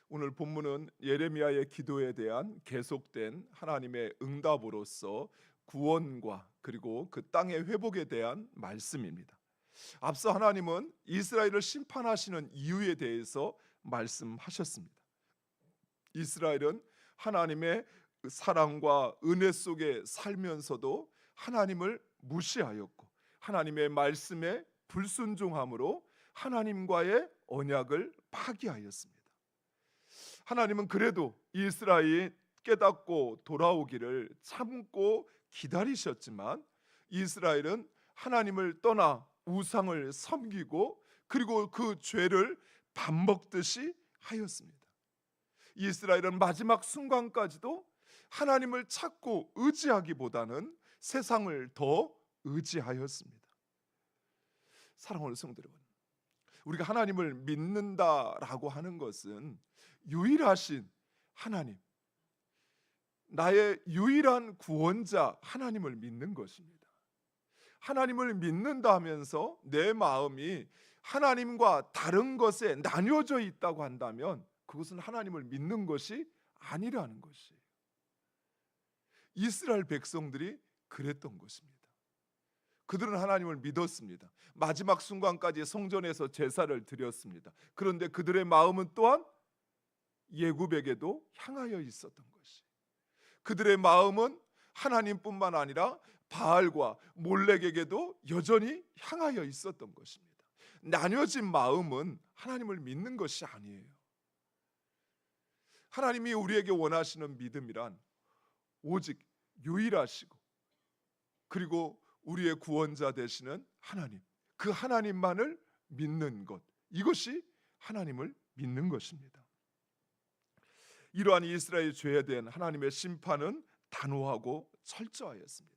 오늘 본문은 예레미야의 기도에 대한 계속된 하나님의 응답으로서 구원과 그리고 그 땅의 회복에 대한 말씀입니다. 앞서 하나님은 이스라엘을 심판하시는 이유에 대해서 말씀하셨습니다. 이스라엘은 하나님의 사랑과 은혜 속에 살면서도 하나님을 무시하였고 하나님의 말씀에 불순종함으로 하나님과의 언약을 파기하였습니다. 하나님은 그래도 이스라엘이 깨닫고 돌아오기를 참고 기다리셨지만 이스라엘은 하나님을 떠나 우상을 섬기고 그리고 그 죄를 밥 먹듯이 하였습니다. 이스라엘은 마지막 순간까지도 하나님을 찾고 의지하기보다는 세상을 더 의지하였습니다. 사랑하는 성도 여러분, 우리가 하나님을 믿는다라고 하는 것은 유일하신 하나님, 나의 유일한 구원자 하나님을 믿는 것입니다. 하나님을 믿는다 하면서 내 마음이 하나님과 다른 것에 나뉘어져 있다고 한다면 그것은 하나님을 믿는 것이 아니라는 것이에요. 이스라엘 백성들이 그랬던 것입니다. 그들은 하나님을 믿었습니다. 마지막 순간까지 성전에서 제사를 드렸습니다. 그런데 그들의 마음은 또한 예굽에게도 향하여 있었던 것이. 그들의 마음은 하나님뿐만 아니라 바알과 몰렉에게도 여전히 향하여 있었던 것입니다. 나뉘어진 마음은 하나님을 믿는 것이 아니에요. 하나님이 우리에게 원하시는 믿음이란 오직 유일하시고 그리고 우리의 구원자 되시는 하나님, 그 하나님만을 믿는 것, 이것이 하나님을 믿는 것입니다. 이러한 이스라엘 죄에 대한 하나님의 심판은 단호하고 철저하였습니다.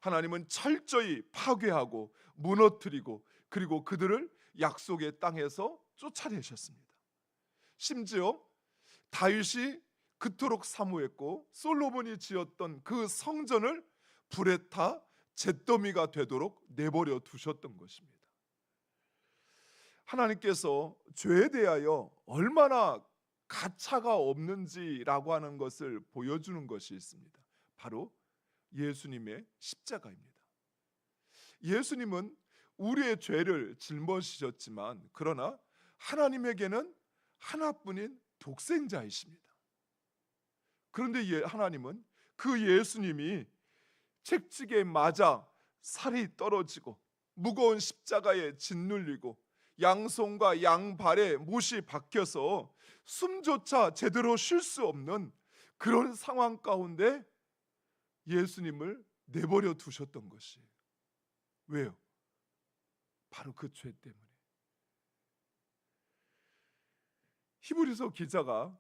하나님은 철저히 파괴하고 무너뜨리고 그리고 그들을 약속의 땅에서 쫓아내셨습니다. 심지어 다윗이 그토록 사모했고 솔로몬이 지었던 그 성전을 불에 타 잿더미가 되도록 내버려 두셨던 것입니다. 하나님께서 죄에 대하여 얼마나 가차가 없는지라고 하는 것을 보여주는 것이 있습니다. 바로 예수님의 십자가입니다. 예수님은 우리의 죄를 짊어지셨지만 그러나 하나님에게는 하나뿐인 독생자이십니다. 그런데 하나님은 그 예수님이 채찍에 맞아 살이 떨어지고 무거운 십자가에 짓눌리고 양손과 양발에 못이 박혀서 숨조차 제대로 쉴 수 없는 그런 상황 가운데 예수님을 내버려 두셨던 것이에요. 왜요? 바로 그 죄 때문에. 히브리서 기자가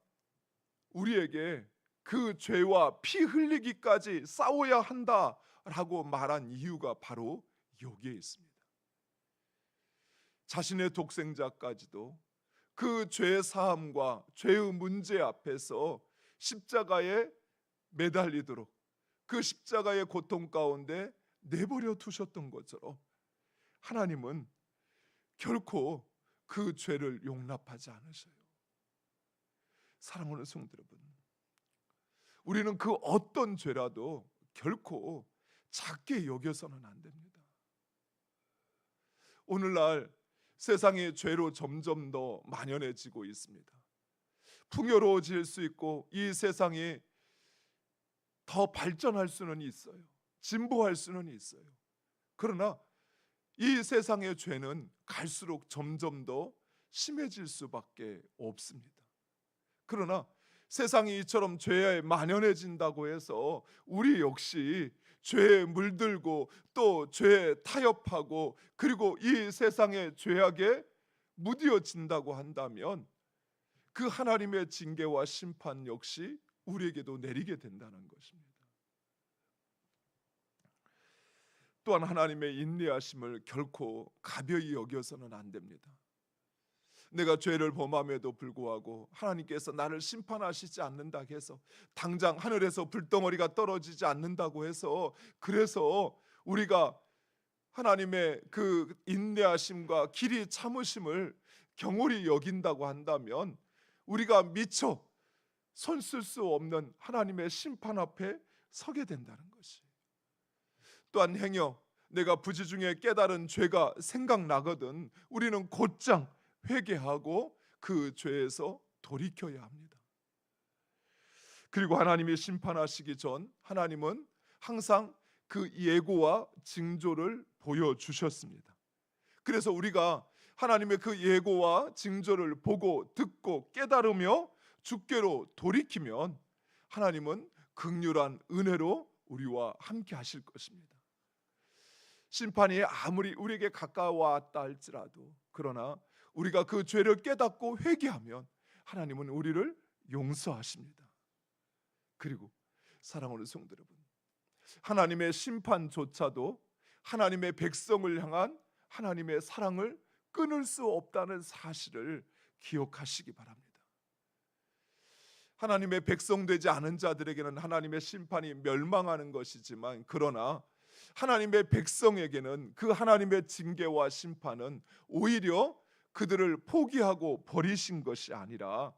우리에게 그 죄와 피 흘리기까지 싸워야 한다라고 말한 이유가 바로 여기에 있습니다. 자신의 독생자까지도 그 죄 사함과 죄의 문제 앞에서 십자가에 매달리도록 그 십자가의 고통 가운데 내버려 두셨던 것처럼 하나님은 결코 그 죄를 용납하지 않으셔요. 사랑하는 성도 여러분, 우리는 그 어떤 죄라도 결코 작게 여겨서는 안 됩니다. 오늘날 세상의 죄로 점점 더 만연해지고 있습니다. 풍요로워질 수 있고 이 세상이 더 발전할 수는 있어요. 진보할 수는 있어요. 그러나 이 세상의 죄는 갈수록 점점 더 심해질 수밖에 없습니다. 그러나 세상이 이처럼 죄에 만연해진다고 해서 우리 역시 죄에 물들고 또 죄에 타협하고 그리고 이 세상의 죄악에 무디어진다고 한다면 그 하나님의 징계와 심판 역시 우리에게도 내리게 된다는 것입니다. 또한 하나님의 인내하심을 결코 가벼이 여겨서는 안 됩니다. 내가 죄를 범함에도 불구하고 하나님께서 나를 심판하시지 않는다 해서 당장 하늘에서 불덩어리가 떨어지지 않는다고 해서 그래서 우리가 하나님의 그 인내하심과 길이 참으심을 경홀히 여긴다고 한다면 우리가 미처 손쓸 수 없는 하나님의 심판 앞에 서게 된다는 것이. 또한 행여 내가 부지 중에 깨달은 죄가 생각나거든 우리는 곧장 회개하고 그 죄에서 돌이켜야 합니다. 그리고 하나님이 심판하시기 전 하나님은 항상 그 예고와 징조를 보여주셨습니다. 그래서 우리가 하나님의 그 예고와 징조를 보고 듣고 깨달으며 주께로 돌이키면 하나님은 긍휼한 은혜로 우리와 함께 하실 것입니다. 심판이 아무리 우리에게 가까워왔다 할지라도 그러나 우리가 그 죄를 깨닫고 회개하면 하나님은 우리를 용서하십니다. 그리고 사랑하는 성도 여러분, 하나님의 심판조차도 하나님의 백성을 향한 하나님의 사랑을 끊을 수 없다는 사실을 기억하시기 바랍니다. 하나님의 백성 되지 않은 자들에게는 하나님의 심판이 멸망하는 것이지만 그러나 하나님의 백성에게는 그 하나님의 징계와 심판은 오히려 그들을 포기하고 버리신 것이 아니라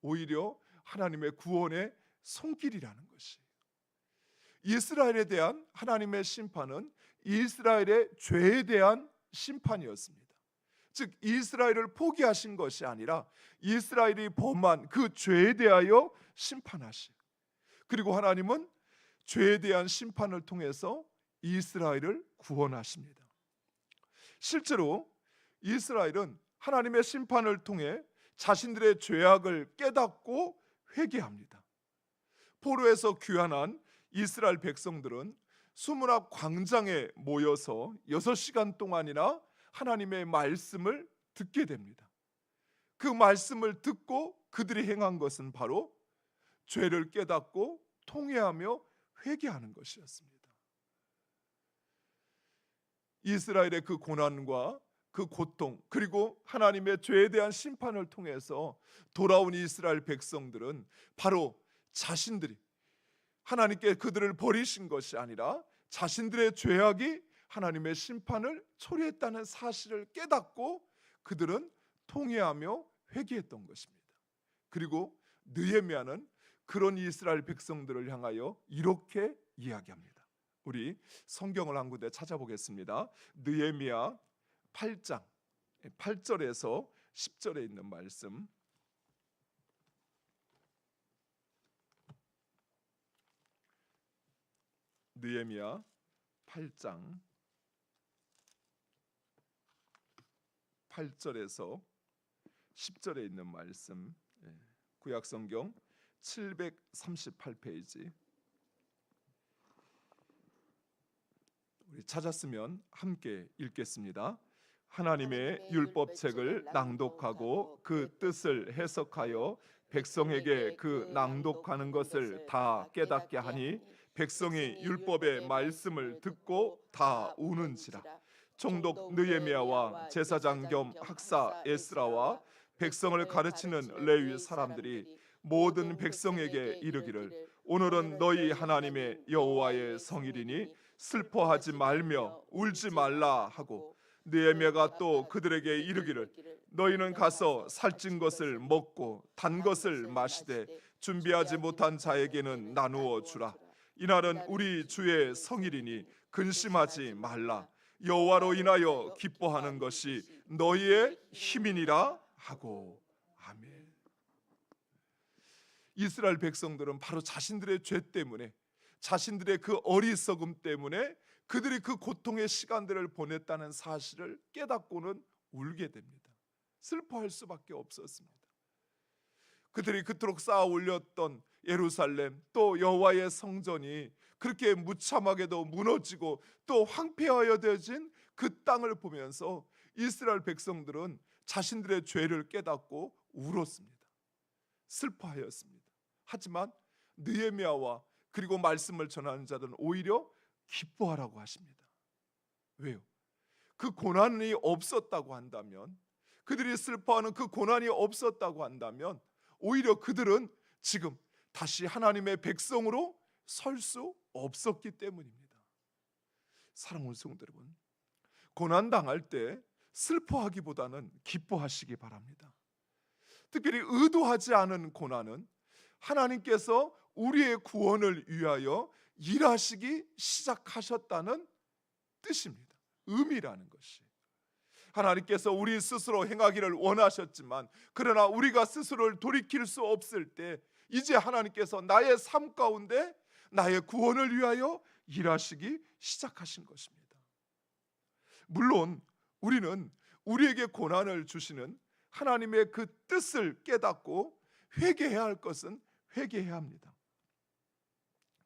오히려 하나님의 구원의 손길이라는 것이. 이스라엘에 대한 하나님의 심판은 이스라엘의 죄에 대한 심판이었습니다. 즉 이스라엘을 포기하신 것이 아니라 이스라엘이 범한 그 죄에 대하여 심판하시고, 그리고 하나님은 죄에 대한 심판을 통해서 이스라엘을 구원하십니다. 실제로 이스라엘은 하나님의 심판을 통해 자신들의 죄악을 깨닫고 회개합니다. 포로에서 귀환한 이스라엘 백성들은 수문학 광장에 모여서 6시간 동안이나 하나님의 말씀을 듣게 됩니다. 그 말씀을 듣고 그들이 행한 것은 바로 죄를 깨닫고 통회하며 회개하는 것이었습니다. 이스라엘의 그 고난과 그 고통 그리고 하나님의 죄에 대한 심판을 통해서 돌아온 이스라엘 백성들은 바로 자신들이 하나님께 그들을 버리신 것이 아니라 자신들의 죄악이 하나님의 심판을 초래했다는 사실을 깨닫고 그들은 통회하며 회개했던 것입니다. 그리고 느헤미야는 그런 이스라엘 백성들을 향하여 이렇게 이야기합니다. 우리 성경을 한 군데 찾아보겠습니다. 느헤미야 8장 8절에서 10절에 있는 말씀. 느헤미야 8장 8절에서 10절에 있는 말씀. 구약성경 738페이지. 우리 찾았으면 함께 읽겠습니다. 하나님의 율법책을 낭독하고 그 뜻을 해석하여 백성에게 그 낭독하는 것을 다 깨닫게 하니 백성이 율법의 말씀을 듣고 다 우는지라. 총독 느헤미야와 제사장 겸 학사 에스라와 백성을 가르치는 레위 사람들이 모든 백성에게 이르기를 오늘은 너희 하나님의 여호와의 성일이니 슬퍼하지 말며 울지 말라 하고, 느헤미야가 또 그들에게 이르기를 너희는 가서 살찐 것을 먹고 단 것을 마시되 준비하지 못한 자에게는 나누어 주라. 이날은 우리 주의 성일이니 근심하지 말라. 여호와로 인하여 기뻐하는 것이 너희의 힘이니라 하고. 아멘. 이스라엘 백성들은 바로 자신들의 죄 때문에, 자신들의 그 어리석음 때문에 그들이 그 고통의 시간들을 보냈다는 사실을 깨닫고는 울게 됩니다. 슬퍼할 수밖에 없었습니다. 그들이 그토록 쌓아 올렸던 예루살렘 또 여호와의 성전이 그렇게 무참하게도 무너지고 또 황폐하여 되어진 그 땅을 보면서 이스라엘 백성들은 자신들의 죄를 깨닫고 울었습니다. 슬퍼하였습니다. 하지만 느헤미야와 그리고 말씀을 전하는 자들은 오히려 기뻐하라고 하십니다. 왜요? 그 고난이 없었다고 한다면, 그들이 슬퍼하는 그 고난이 없었다고 한다면 오히려 그들은 지금 다시 하나님의 백성으로 설 수 없었기 때문입니다. 사랑하는 성도 여러분, 고난 당할 때 슬퍼하기보다는 기뻐하시기 바랍니다. 특별히 의도하지 않은 고난은 하나님께서 우리의 구원을 위하여 일하시기 시작하셨다는 뜻입니다. 의미라는 것이. 하나님께서 우리 스스로 행하기를 원하셨지만 그러나 우리가 스스로를 돌이킬 수 없을 때 이제 하나님께서 나의 삶 가운데 나의 구원을 위하여 일하시기 시작하신 것입니다. 물론 우리는 우리에게 고난을 주시는 하나님의 그 뜻을 깨닫고 회개해야 할 것은 회개해야 합니다.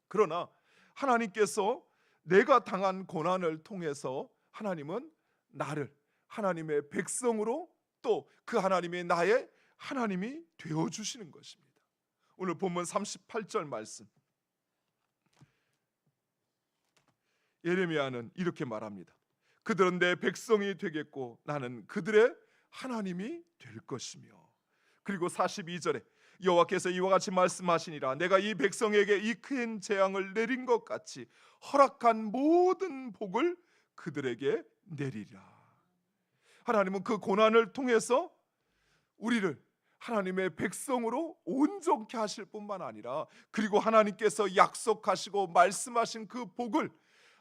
그러나 하나님께서 내가 당한 고난을 통해서 하나님은 나를 하나님의 백성으로 또 그 하나님이 나의 하나님이 되어주시는 것입니다. 오늘 본문 38절 말씀, 예레미야는 이렇게 말합니다. 그들은 내 백성이 되겠고 나는 그들의 하나님이 될 것이며, 그리고 42절에 여호와께서 이와 같이 말씀하시니라 내가 이 백성에게 이 큰 재앙을 내린 것 같이 허락한 모든 복을 그들에게 내리라. 하나님은 그 고난을 통해서 우리를 하나님의 백성으로 온전케 하실 뿐만 아니라 그리고 하나님께서 약속하시고 말씀하신 그 복을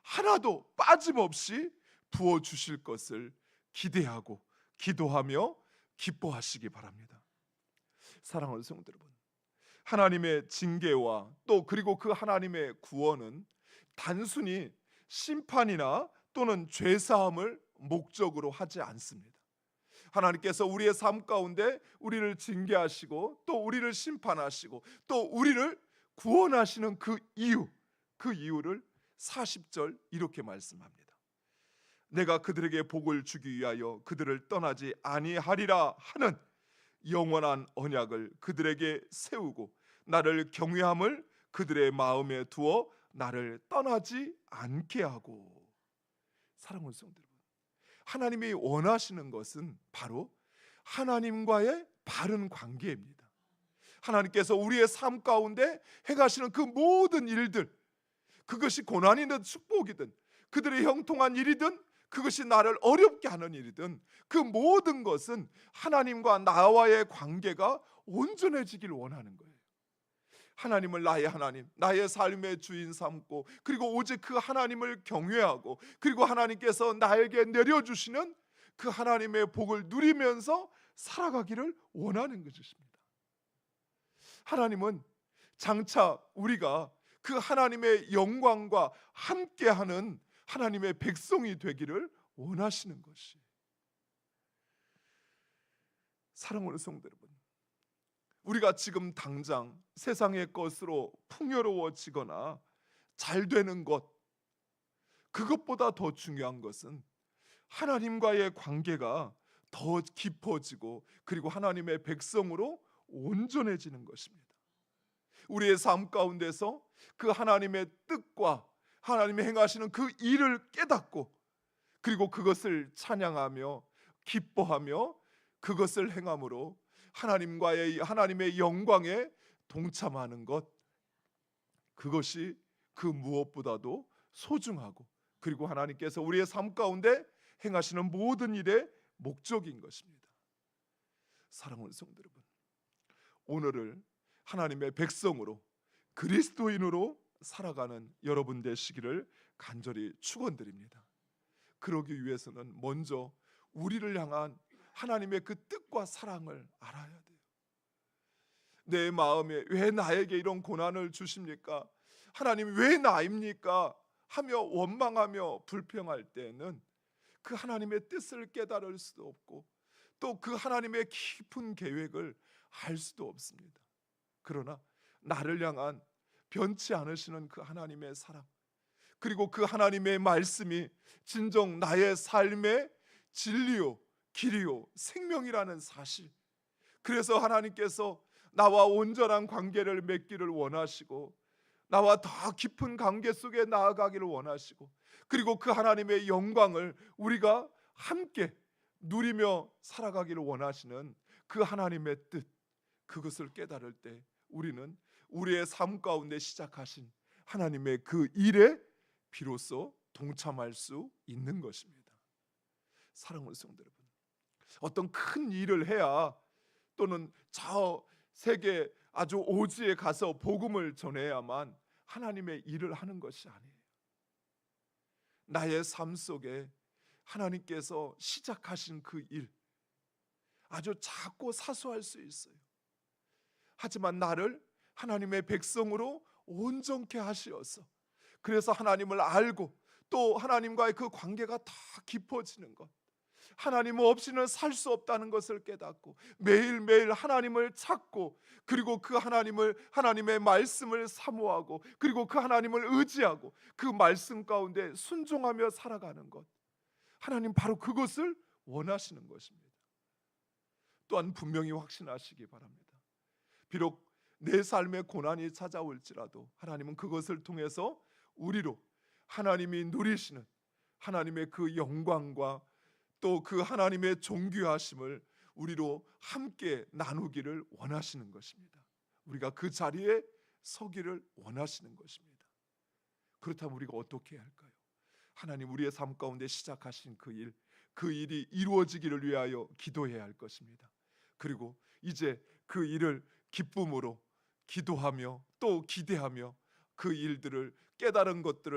하나도 빠짐없이 부어주실 것을 기대하고 기도하며 기뻐하시기 바랍니다. 사랑하는 성도 여러분, 하나님의 징계와 또 그리고 그 하나님의 구원은 단순히 심판이나 또는 죄사함을 목적으로 하지 않습니다. 하나님께서 우리의 삶 가운데 우리를 징계하시고 또 우리를 심판하시고 또 우리를 구원하시는 그 이유를 40절 이렇게 말씀합니다. 내가 그들에게 복을 주기 위하여 그들을 떠나지 아니하리라 하는 영원한 언약을 그들에게 세우고 나를 경외함을 그들의 마음에 두어 나를 떠나지 않게 하고. 사랑하는 성도 여러분, 하나님이 원하시는 것은 바로 하나님과의 바른 관계입니다. 하나님께서 우리의 삶 가운데 행하시는 그 모든 일들, 그것이 고난이든 축복이든 그들의 형통한 일이든 그것이 나를 어렵게 하는 일이든 그 모든 것은 하나님과 나와의 관계가 온전해지길 원하는 거예요. 하나님을 나의 하나님, 나의 삶의 주인 삼고 그리고 오직 그 하나님을 경외하고 그리고 하나님께서 나에게 내려주시는 그 하나님의 복을 누리면서 살아가기를 원하는 것입니다. 하나님은 장차 우리가 그 하나님의 영광과 함께하는 하나님의 백성이 되기를 원하시는 것이. 사랑하는 성도 여러분, 우리가 지금 당장 세상의 것으로 풍요로워지거나 잘 되는 것, 그것보다 더 중요한 것은 하나님과의 관계가 더 깊어지고 그리고 하나님의 백성으로 온전해지는 것입니다. 우리의 삶 가운데서 그 하나님의 뜻과 하나님이 행하시는 그 일을 깨닫고 그리고 그것을 찬양하며 기뻐하며 그것을 행함으로 하나님의 영광에 동참하는 것, 그것이 그 무엇보다도 소중하고 그리고 하나님께서 우리의 삶 가운데 행하시는 모든 일의 목적인 것입니다. 사랑하는 성도 여러분, 오늘을 하나님의 백성으로 그리스도인으로 살아가는 여러분 되시기를 간절히 축원드립니다. 그러기 위해서는 먼저 우리를 향한 하나님의 그 뜻과 사랑을 알아야 돼요. 내 마음에 왜 나에게 이런 고난을 주십니까? 하나님 왜 나입니까? 하며 원망하며 불평할 때는 그 하나님의 뜻을 깨달을 수도 없고 또 그 하나님의 깊은 계획을 알 수도 없습니다. 그러나 나를 향한 변치 않으시는 그 하나님의 사랑 그리고 그 하나님의 말씀이 진정 나의 삶의 진리요 길이요 생명이라는 사실, 그래서 하나님께서 나와 온전한 관계를 맺기를 원하시고 나와 더 깊은 관계 속에 나아가기를 원하시고 그리고 그 하나님의 영광을 우리가 함께 누리며 살아가기를 원하시는 그 하나님의 뜻, 그것을 깨달을 때 우리는 우리의 삶 가운데 시작하신 하나님의 그 일에 비로소 동참할 수 있는 것입니다. 사랑하는 성도 여러분, 어떤 큰 일을 해야 또는 저 세계 아주 오지에 가서 복음을 전해야만 하나님의 일을 하는 것이 아니에요. 나의 삶 속에 하나님께서 시작하신 그 일, 아주 작고 사소할 수 있어요. 하지만 나를 하나님의 백성으로 온전케 하시어서, 그래서 하나님을 알고 또 하나님과의 그 관계가 더 깊어지는 것, 하나님 없이는 살 수 없다는 것을 깨닫고 매일매일 하나님을 찾고, 그리고 그 하나님의 말씀을 사모하고, 그리고 그 하나님을 의지하고 그 말씀 가운데 순종하며 살아가는 것, 하나님 바로 그것을 원하시는 것입니다. 또한 분명히 확신하시기 바랍니다. 비록 내 삶에 고난이 찾아올지라도 하나님은 그것을 통해서 우리로 하나님이 누리시는 하나님의 그 영광과 또 그 하나님의 존귀하심을 우리로 함께 나누기를 원하시는 것입니다. 우리가 그 자리에 서기를 원하시는 것입니다. 그렇다면 우리가 어떻게 해야 할까요? 하나님 우리의 삶 가운데 시작하신 그 일이 이루어지기를 위하여 기도해야 할 것입니다. 그리고 이제 그 일을 기쁨으로 기도하며 또 기대하며 그 일들을, 깨달은 것들을